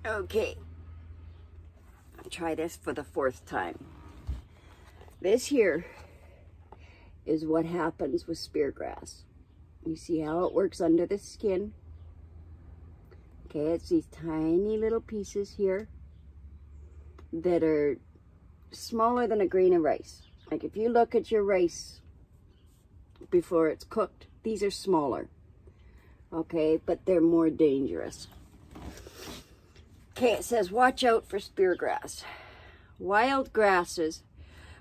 Okay, I'll try this for the 4th time. This here is what happens with speargrass. You see how it works under the skin? Okay, it's these tiny little pieces here that are smaller than a grain of rice. Like if you look at your rice before it's cooked, these are smaller. Okay, but they're more dangerous. Okay, it says watch out for speargrass. Wild grasses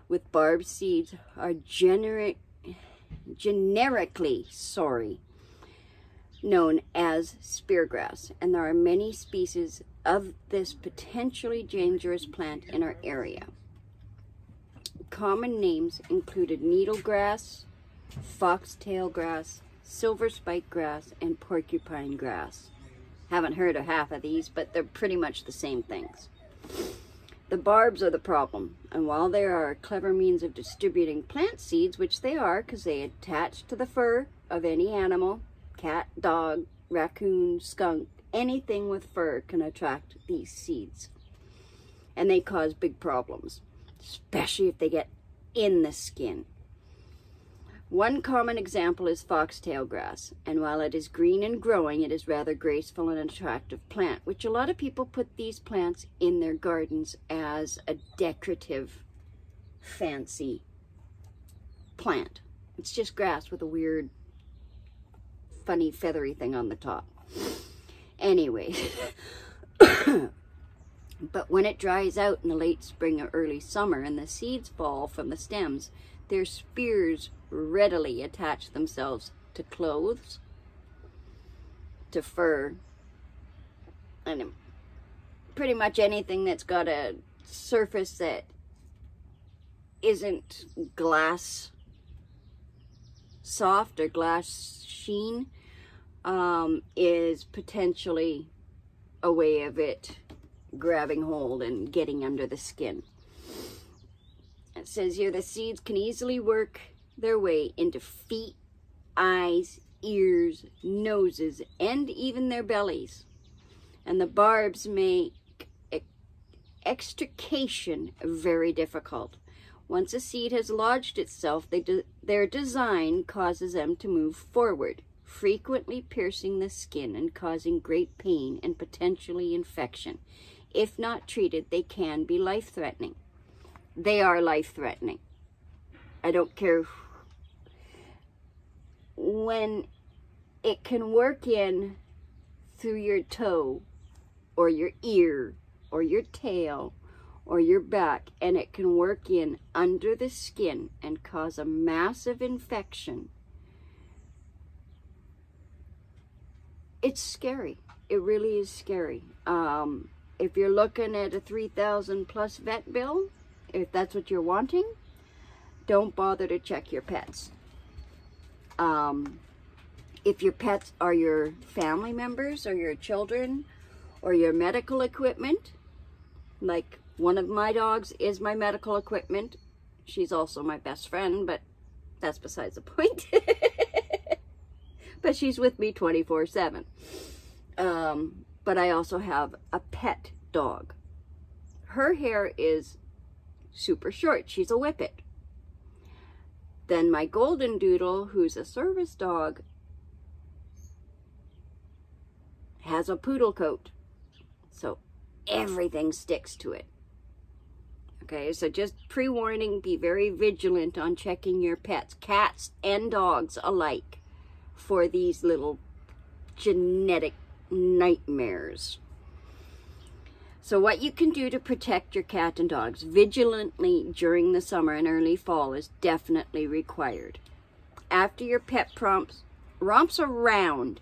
with barbed seeds are generically known as speargrass, and there are many species of this potentially dangerous plant in our area. Common names included needlegrass, foxtail grass, silver spike grass, and porcupine grass. Haven't heard of half of these, but they're pretty much the same things. The barbs are the problem, and while they are a clever means of distributing plant seeds, which they are because they attach to the fur of any animal, cat, dog, raccoon, skunk, anything with fur can attract these seeds. And they cause big problems, especially if they get in the skin. One common example is foxtail grass, and while it is green and growing, it is rather graceful and attractive plant, which a lot of people put these plants in their gardens as a decorative, fancy plant. It's just grass with a weird, funny, feathery thing on the top. Anyway, but when it dries out in the late spring or early summer and the seeds fall from the stems, their spears readily attach themselves to clothes, to fur, and pretty much anything that's got a surface that isn't glass soft or glass sheen is potentially a way of it grabbing hold and getting under the skin. It says here the seeds can easily work their way into feet, eyes, ears, noses, and even their bellies. And the barbs make extrication very difficult. Once a seed has lodged itself, their design causes them to move forward, frequently piercing the skin and causing great pain and potentially infection. If not treated, they can be life-threatening. They are life-threatening. I don't care when it can work in through your toe or your ear or your tail or your back, and it can work in under the skin and cause a massive infection. It's scary. It really is scary. If you're looking at a $3,000 plus vet bill, if that's what you're wanting, don't bother to check your pets. If your pets are your family members or your children or your medical equipment, like one of my dogs is my medical equipment. She's also my best friend, but that's besides the point. But she's with me 24/7. But I also have a pet dog. Her hair is super short. She's a whippet. Then my golden doodle, who's a service dog, has a poodle coat. So everything sticks to it. Okay, so just pre-warning, be very vigilant on checking your pets, cats and dogs alike, for these little genetic nightmares. So what you can do to protect your cat and dogs vigilantly during the summer and early fall is definitely required. After your pet romps around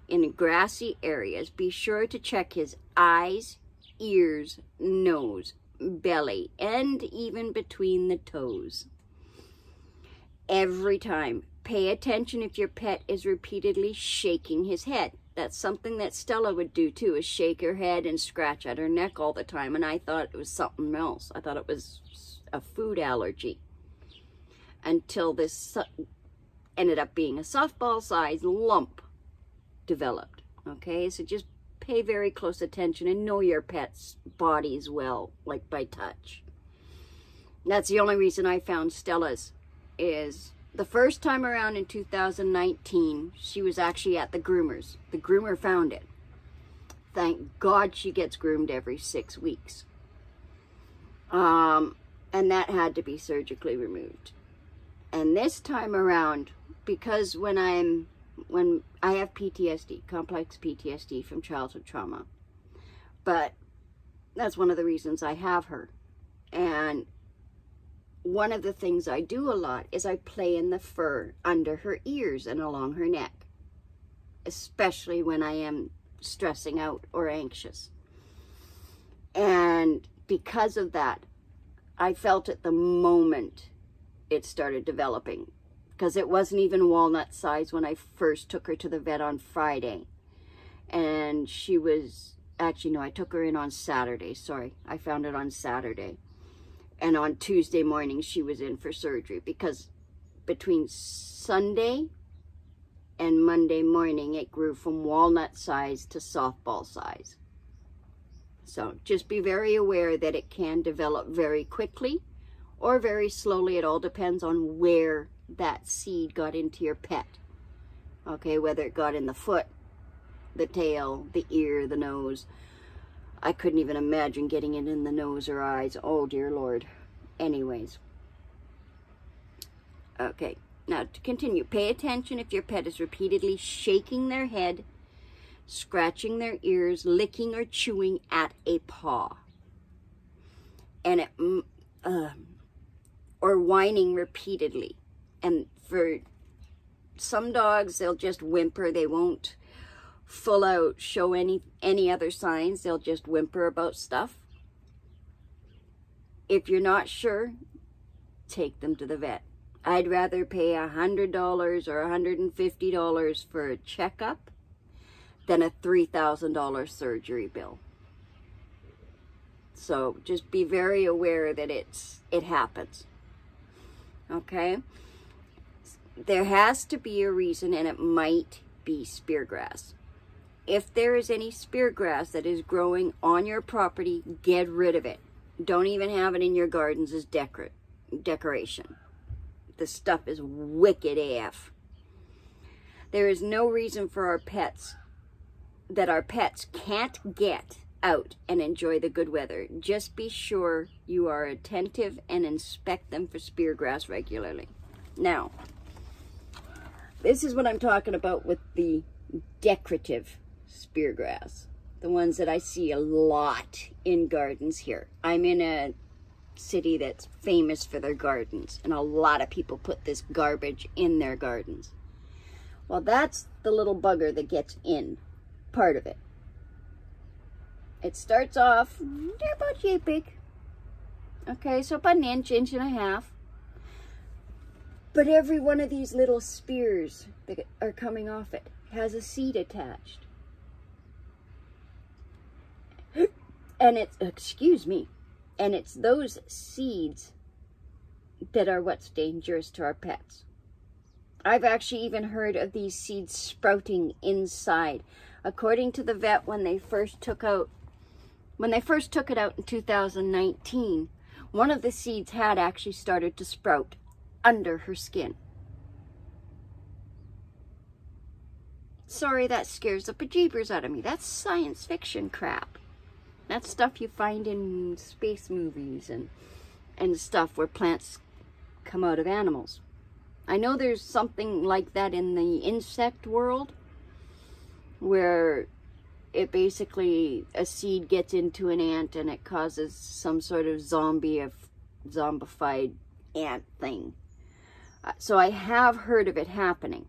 in grassy areas, be sure to check his eyes, ears, nose, belly, and even between the toes. Every time, pay attention if your pet is repeatedly shaking his head. That's something that Stella would do too, is shake her head and scratch at her neck all the time. And I thought it was something else. I thought it was a food allergy. Until this ended up being a softball-sized lump developed. Okay, so just pay very close attention and know your pet's bodies well, like by touch. That's the only reason I found Stella's. Is the first time around in 2019, she was actually at the groomer's. The groomer found it. Thank God she gets groomed every 6 weeks. And that had to be surgically removed. And this time around, because when I have PTSD, complex PTSD from childhood trauma, but that's one of the reasons I have her. And one of the things I do a lot is I play in the fur under her ears and along her neck, especially when I am stressing out or anxious. And because of that, I felt it the moment it started developing, because it wasn't even walnut size when I first took her to the vet on Friday. And she was, actually no, I took her in on Saturday. Sorry, I found it on Saturday. And on Tuesday morning, she was in for surgery, because between Sunday and Monday morning, it grew from walnut size to softball size. So just be very aware that it can develop very quickly or very slowly. It all depends on where that seed got into your pet. Okay, whether it got in the foot, the tail, the ear, the nose. I couldn't even imagine getting it in the nose or eyes. Oh, dear Lord. Anyways. Okay, now to continue. Pay attention if your pet is repeatedly shaking their head, scratching their ears, licking or chewing at a paw. And or whining repeatedly. And for some dogs, they'll just whimper. They won't full out show any other signs. They'll just whimper about stuff. If you're not sure, take them to the vet. I'd rather pay $100 or $150 for a checkup than a $3,000 surgery bill. So just be very aware that it happens. Okay? There has to be a reason, and it might be speargrass. If there is any speargrass that is growing on your property, get rid of it. Don't even have it in your gardens as decoration. The stuff is wicked AF. There is no reason for our pets can't get out and enjoy the good weather. Just be sure you are attentive and inspect them for speargrass regularly. Now, this is what I'm talking about with the decorative speargrass. The ones that I see a lot in gardens here. I'm in a city that's famous for their gardens, and a lot of people put this garbage in their gardens. Well, that's the little bugger that gets in part of it. It starts off, they're about yay big. Okay, so about an inch and a half. But every one of these little spears that are coming off it has a seed attached. And it's, excuse me, and it's those seeds that are what's dangerous to our pets. I've actually even heard of these seeds sprouting inside. According to the vet, when they first took it out in 2019, one of the seeds had actually started to sprout under her skin. Sorry, that scares the bejeebers out of me. That's science fiction crap. That's stuff you find in space movies and stuff where plants come out of animals. I know there's something like that in the insect world, where it basically, a seed gets into an ant and it causes some sort of zombified ant thing. So I have heard of it happening.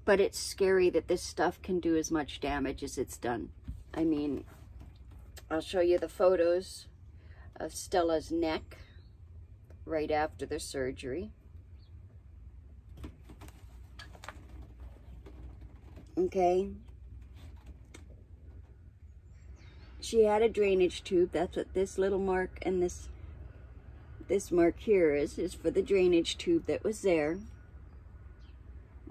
But it's scary that this stuff can do as much damage as it's done. I mean, I'll show you the photos of Stella's neck right after the surgery. Okay. She had a drainage tube. That's what this little mark and this mark here is for the drainage tube that was there.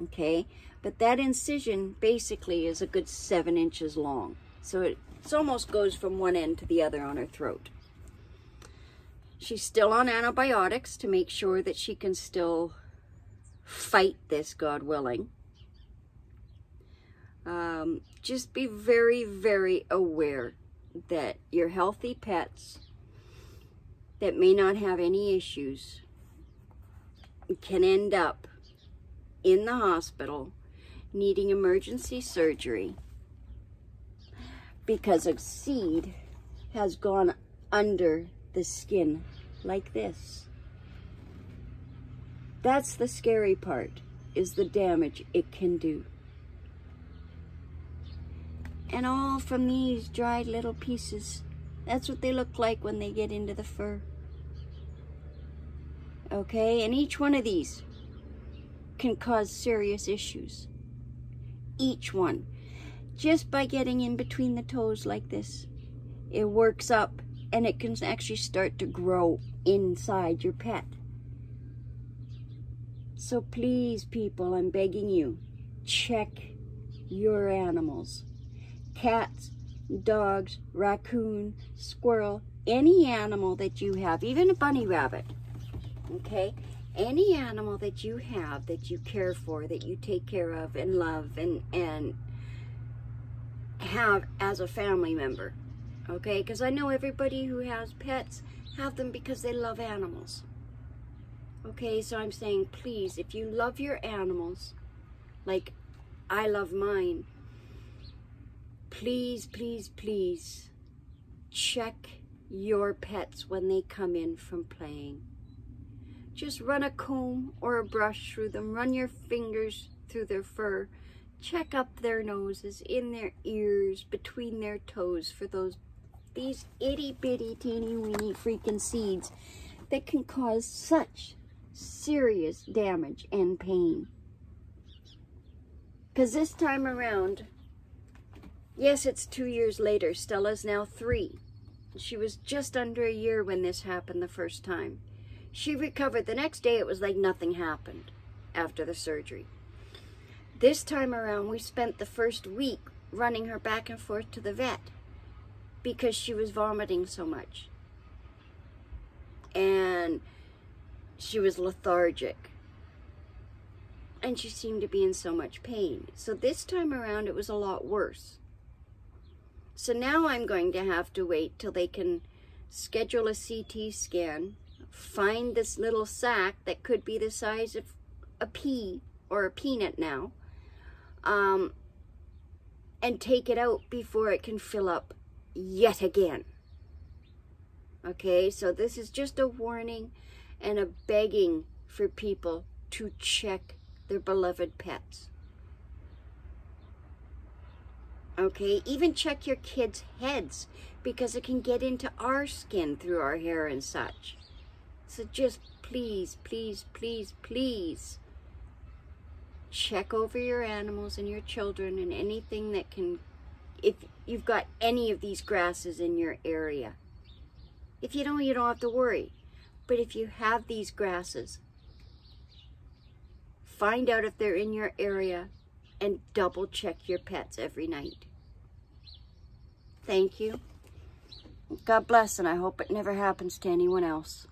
Okay. But that incision basically is a good 7 inches long. So it almost goes from one end to the other on her throat. She's still on antibiotics to make sure that she can still fight this, God willing. Just be very, very aware that your healthy pets that may not have any issues can end up in the hospital needing emergency surgery because a seed has gone under the skin like this. That's the scary part, is the damage it can do. And all from these dried little pieces. That's what they look like when they get into the fur. Okay, and each one of these can cause serious issues. Each one. Just by getting in between the toes like this. It works up and it can actually start to grow inside your pet. So please, people, I'm begging you, check your animals. Cats, dogs, raccoon, squirrel, any animal that you have, even a bunny rabbit, okay? Any animal that you have, that you care for, that you take care of and love and have as a family member, okay? Because I know everybody who has pets have them because they love animals. Okay, so I'm saying, please, if you love your animals, like I love mine, please, please, please check your pets when they come in from playing. Just run a comb or a brush through them. Run your fingers through their fur. Check up their noses, in their ears, between their toes for these itty bitty teeny weeny freaking seeds that can cause such serious damage and pain. Because this time around, yes, it's 2 years later. Stella's now 3. She was just under a year when this happened the first time. She recovered. The next day, it was like nothing happened after the surgery. This time around, we spent the first week running her back and forth to the vet because she was vomiting so much. And she was lethargic. And she seemed to be in so much pain. So this time around, it was a lot worse. So now I'm going to have to wait till they can schedule a CT scan, find this little sac that could be the size of a pea or a peanut now, and take it out before it can fill up yet again. Okay, so this is just a warning and a begging for people to check their beloved pets. Okay, even check your kids' heads because it can get into our skin through our hair and such. So just please, please, please, please check over your animals and your children and anything that can, if you've got any of these grasses in your area. If you don't have to worry. But if you have these grasses, find out if they're in your area and double check your pets every night. Thank you. God bless, and I hope it never happens to anyone else.